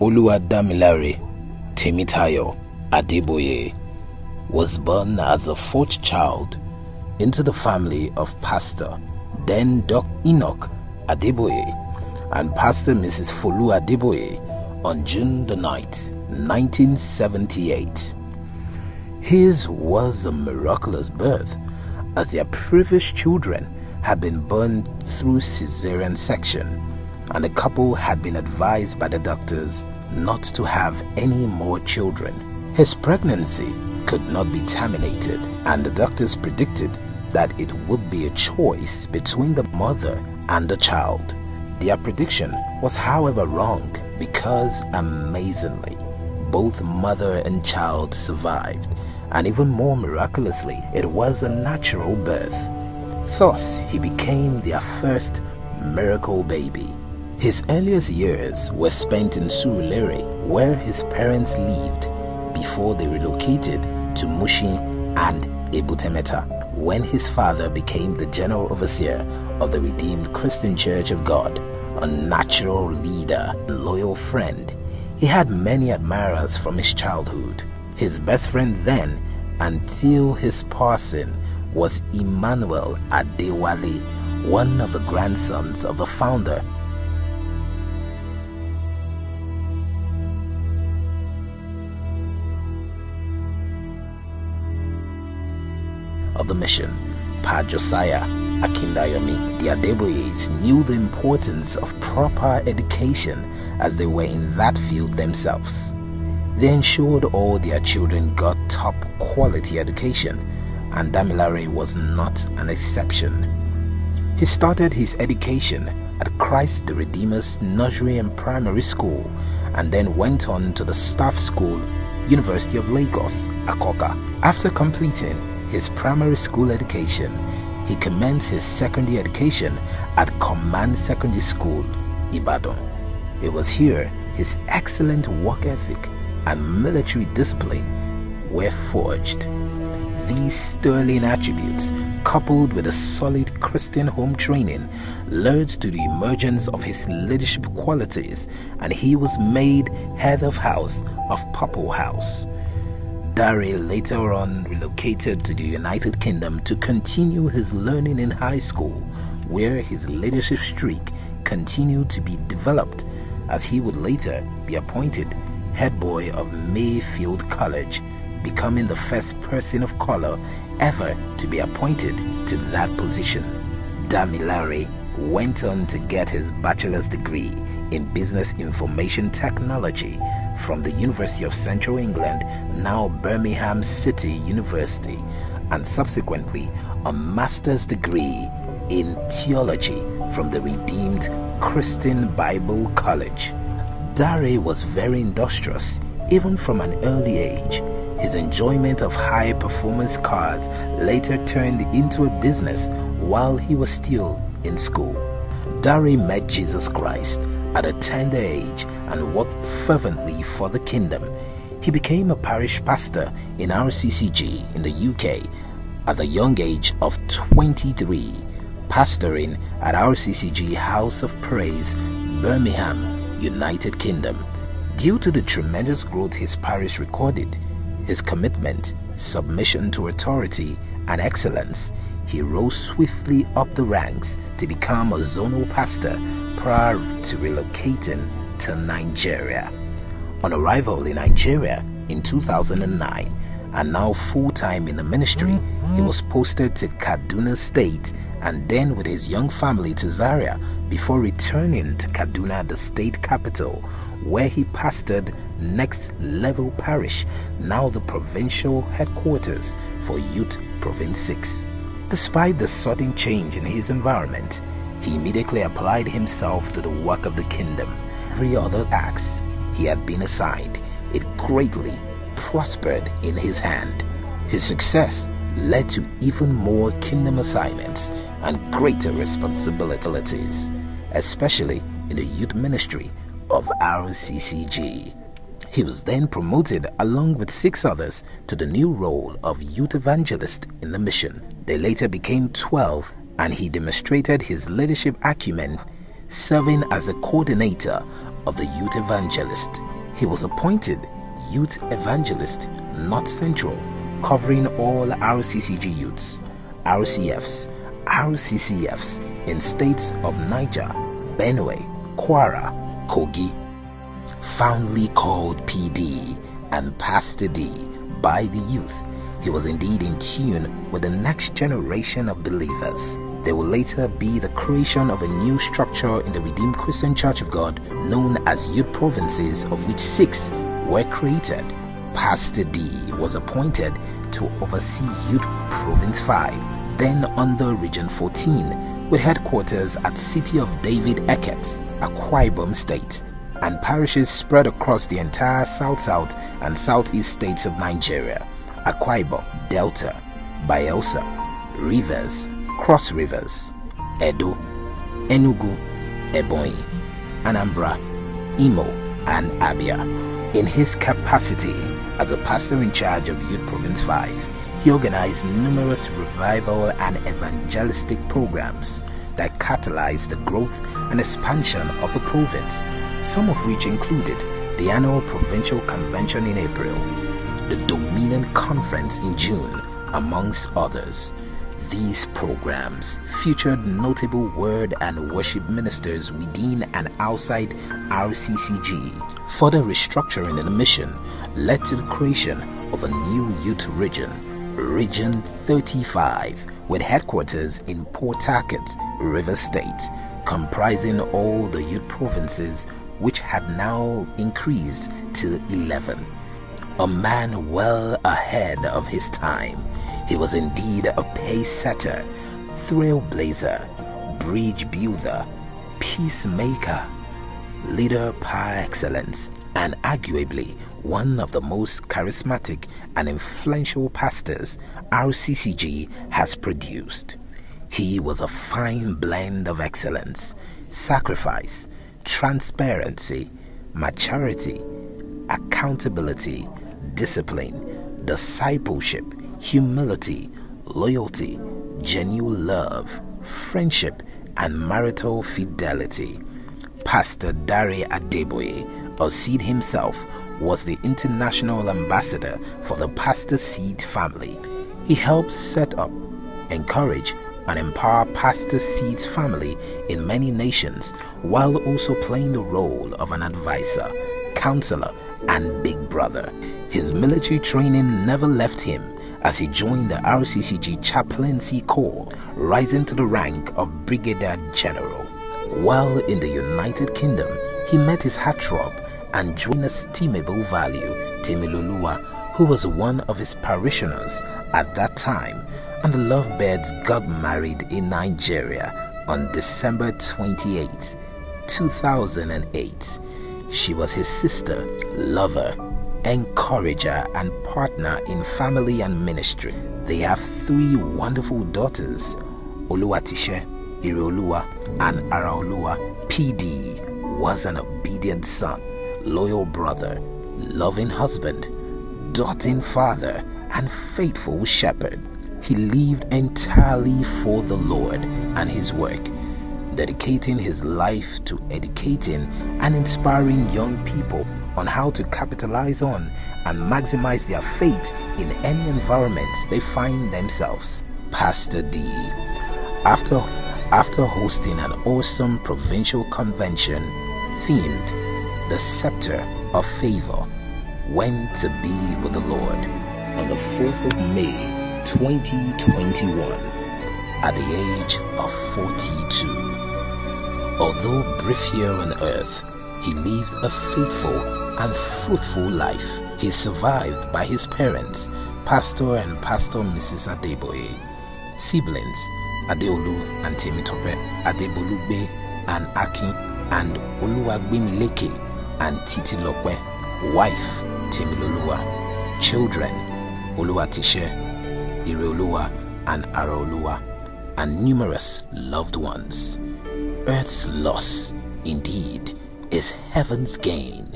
Oluwadamilare Adeboye was born as the fourth child into the family of Pastor then Dr. Enoch Adeboye and Pastor Mrs. Folu Adeboye on June the 9th, 1978. His was a miraculous birth, as their previous children had been born through cesarean section, and the couple had been advised by the doctors not to have any more children. His pregnancy could not be terminated, and the doctors predicted that it would be a choice between the mother and the child. Their prediction was, however, wrong, because amazingly, both mother and child survived, and even more miraculously, it was a natural birth. Thus, he became their first miracle baby. His earliest years were spent in Surulere, where his parents lived before they relocated to Mushin and Ebutemeta, when his father became the general overseer of the Redeemed Christian Church of God. A natural leader and loyal friend, he had many admirers from his childhood. His best friend then, until his passing, was Emmanuel Adewale, one of the grandsons of the founder of the mission, Pa Josiah Akindayomi. The Adeboyes knew the importance of proper education, as they were in that field themselves. They ensured all their children got top quality education, and Damilare was not an exception. He started his education at Christ the Redeemer's Nursery and Primary School, and then went on to the Staff School, University of Lagos, Akoka. After completing his primary school education, he commenced his secondary education at Command Secondary School, Ibadan. It was here his excellent work ethic and military discipline were forged. These sterling attributes, coupled with a solid Christian home training, led to the emergence of his leadership qualities, and he was made head of house of Purple House. Dare later on relocated to the United Kingdom to continue his learning in high school, where his leadership streak continued to be developed, as he would later be appointed head boy of Mayfield College, becoming the first person of color ever to be appointed to that position. Damilare went on to get his bachelor's degree in Business Information Technology from the University of Central England, now Birmingham City University, and subsequently a master's degree in theology from the Redeemed Christian Bible College. Dare was very industrious, even from an early age. His enjoyment of high-performance cars later turned into a business while he was still in school. Dare met Jesus Christ at a tender age and worked fervently for the kingdom. He became a parish pastor in RCCG in the UK at the young age of 23, pastoring at RCCG House of Praise, Birmingham, United Kingdom. Due to the tremendous growth his parish recorded, his commitment, submission to authority, and excellence, he rose swiftly up the ranks to become a zonal pastor prior to relocating to Nigeria. On arrival in Nigeria in 2009, and now full-time in the ministry, he was posted to Kaduna State and then with his young family to Zaria before returning to Kaduna, the state capital, where he pastored Next Level Parish, now the provincial headquarters for Youth Province 6. Despite the sudden change in his environment, he immediately applied himself to the work of the kingdom. Every other task he had been assigned, it greatly prospered in his hand. His success led to even more kingdom assignments and greater responsibilities, especially in the youth ministry of RCCG. He was then promoted along with 6 others to the new role of youth evangelist in the mission. They later became 12, and he demonstrated his leadership acumen, serving as the coordinator of the youth evangelist. He was appointed youth evangelist, North Central, covering all RCCG youths, RCFs, RCCFs in states of Niger, Benue, Kwara, Kogi, fondly called PD and Pastor D by the youth. He was indeed in tune with the next generation of believers. There will later be the creation of a new structure in the Redeemed Christian Church of God known as Youth Provinces, of which 6 were created. Pastor D was appointed to oversee Youth Province 5, then under Region 14, with headquarters at City of David Eket, Akwa Ibom State, and parishes spread across the entire South and Southeast states of Nigeria: Akwa Ibom, Delta, Bayelsa, Rivers, Cross Rivers, Edo, Enugu, Ebonyi, Anambra, Imo, and Abia. In his capacity as a pastor in charge of Youth Province 5, he organized numerous revival and evangelistic programs that catalyzed the growth and expansion of the province, some of which included the annual provincial convention in April, the Dominion Conference in June, amongst others. These programs featured notable word and worship ministers within and outside RCCG. Further restructuring in the mission led to the creation of a new youth region, Region 35, with headquarters in Port Harcourt, Rivers State, comprising all the youth provinces, which had now increased to 11. A man well ahead of his time. He was indeed a pace setter, trailblazer, bridge builder, peacemaker, leader par excellence, and arguably one of the most charismatic and influential pastors RCCG has produced. He was a fine blend of excellence, sacrifice, transparency, maturity, accountability, discipline, discipleship, humility, loyalty, genuine love, friendship, and marital fidelity. Pastor Dare Adeboye, or Seed himself, was the international ambassador for the Pastor Seed family. He helped set up, encourage, and empower Pastor Seed's family in many nations, while also playing the role of an advisor, counselor, and big brother. His military training never left him, as he joined the RCCG Chaplaincy Corps, rising to the rank of Brigadier General. While in the United Kingdom, he met his heartthrob and joined estimable value, Temiloluwa, who was one of his parishioners at that time, and the lovebirds got married in Nigeria on December 28, 2008. She was his sister, lover, encourager, and partner in family and ministry. They have 3 wonderful daughters, Oluwatishe, Ireoluwa, and Araoluwa. PD was an obedient son, loyal brother, loving husband, doting father, and faithful shepherd. He lived entirely for the Lord and his work, dedicating his life to educating and inspiring young people on how to capitalize on and maximize their faith in any environment they find themselves. Pastor D, after hosting an awesome provincial convention themed "The Scepter of Favor," went to be with the Lord on the 4th of May 2021 at the age of 42. Although brief here on earth, he lived a faithful and fruitful life. He is survived by his parents, Pastor and Pastor Mrs. Adeboye, siblings Adeolu and Temitope, Adebolugbe and Akin, and Oluwadamilare and Titilope, wife Temiloluwa, children Oluwatishe, Ireoluwa, and Araoluwa, and numerous loved ones. Earth's loss, indeed, is heaven's gain.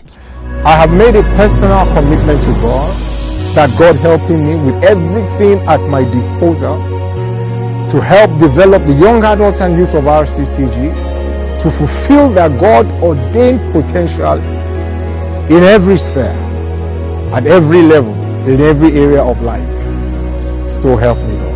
I have made a personal commitment to God, that God helping me with everything at my disposal to help develop the young adults and youth of RCCG to fulfill their God-ordained potential in every sphere, at every level, in every area of life. So help me, God.